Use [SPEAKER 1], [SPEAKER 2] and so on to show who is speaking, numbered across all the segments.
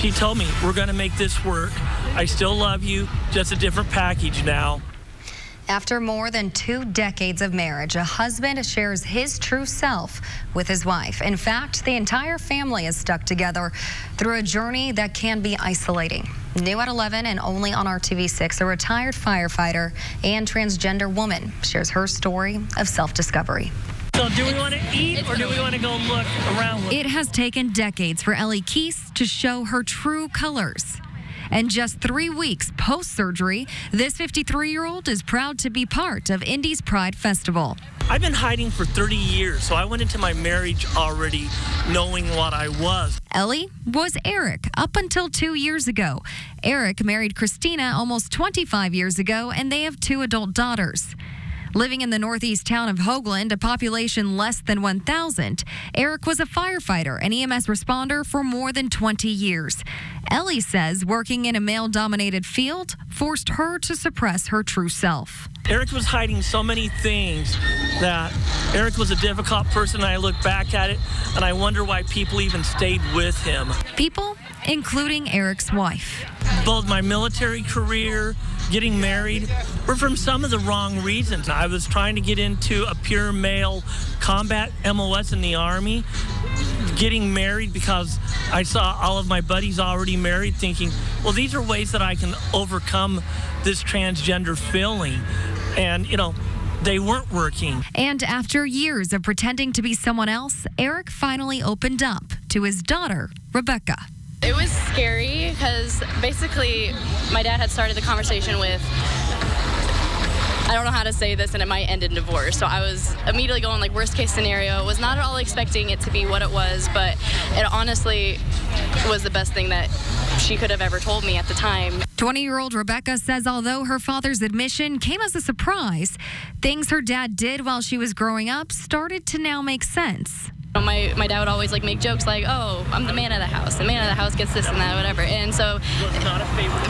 [SPEAKER 1] She told me, we're going to make this work. I still love you, just a different package now.
[SPEAKER 2] After more than 2 decades of marriage, a husband shares his true self with his wife. In fact, the entire family is stuck together through a journey that can be isolating. New at 11 and only on RTV6, a retired firefighter and transgender woman shares her story of self-discovery.
[SPEAKER 1] So do we want to eat or do we want to go look around?
[SPEAKER 2] It has taken decades for Ellie Keese to show her true colors. And just 3 weeks post-surgery, this 53-year-old is proud to be part of Indy's Pride Festival.
[SPEAKER 1] I've been hiding for 30 years, so I went into my marriage already knowing what I was.
[SPEAKER 2] Ellie was Eric up until 2 years ago. Eric married Christina almost 25 years ago, and they have 2 adult daughters. Living in the northeast town of Hoagland, a population less than 1,000, Eric was a firefighter and EMS responder for more than 20 years. Ellie says working in a male-dominated field forced her to suppress her true self.
[SPEAKER 1] Eric was hiding so many things that Eric was a difficult person. I look back at it and I wonder why people even stayed with him.
[SPEAKER 2] People, including Eric's wife.
[SPEAKER 1] Both my military career, getting married, were from some of the wrong reasons. I was trying to get into a pure male combat MOS in the Army, getting married because I saw all of my buddies already married, thinking, well, these are ways that I can overcome this transgender feeling. And, they weren't working.
[SPEAKER 2] And after years of pretending to be someone else, Eric finally opened up to his daughter, Rebecca.
[SPEAKER 3] It was scary because basically my dad had started the conversation with, I don't know how to say this and it might end in divorce. So I was immediately going like worst case scenario. Was not at all expecting it to be what it was, but it honestly was the best thing that she could have ever told me at the time.
[SPEAKER 2] 20-year-old Rebecca says although her father's admission came as a surprise, things her dad did while she was growing up started to now make sense.
[SPEAKER 3] My dad would always make jokes like, oh, I'm the man of the house. The man of the house gets this and that, whatever. And so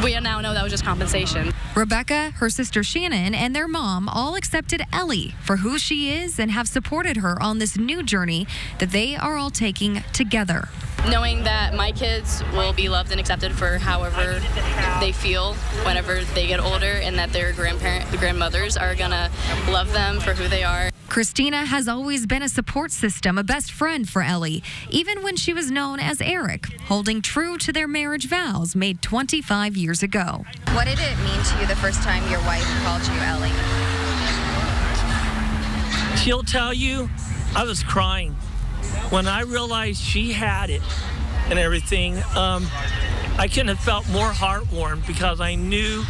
[SPEAKER 3] we now know that was just compensation.
[SPEAKER 2] Rebecca, her sister Shannon, and their mom all accepted Ellie for who she is and have supported her on this new journey that they are all taking together.
[SPEAKER 3] Knowing that my kids will be loved and accepted for however they feel whenever they get older, and that their grandmothers are gonna love them for who they are.
[SPEAKER 2] Christina has always been a support system, a best friend for Ellie, even when she was known as Eric, holding true to their marriage vows made 25 years ago.
[SPEAKER 4] What did it mean to you the first time your wife called you Ellie?
[SPEAKER 1] She'll tell you, I was crying. When I realized she had it and everything, I couldn't have felt more heartwarmed because I knew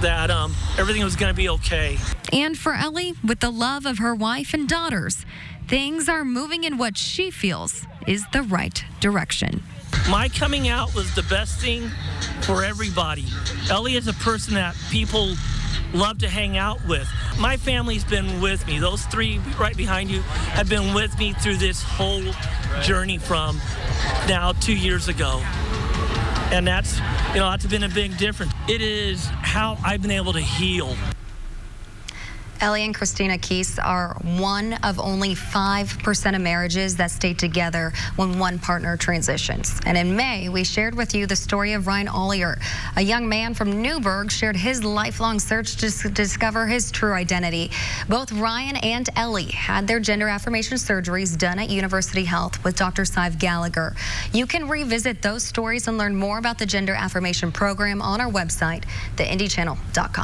[SPEAKER 1] that everything was going to be okay.
[SPEAKER 2] And for Ellie, with the love of her wife and daughters, things are moving in what she feels is the right direction.
[SPEAKER 1] My coming out was the best thing for everybody. Ellie is a person that people love to hang out with. My family's been with me. Those 3 right behind you have been with me through this whole journey from now 2 years ago. And that's been a big difference. It is how I've been able to heal.
[SPEAKER 2] Ellie and Christina Keese are one of only 5% of marriages that stay together when one partner transitions. And in May, we shared with you the story of Ryan Ollier. A young man from Newburgh shared his lifelong search to discover his true identity. Both Ryan and Ellie had their gender affirmation surgeries done at University Health with Dr. Sive Gallagher. You can revisit those stories and learn more about the gender affirmation program on our website, theindychannel.com.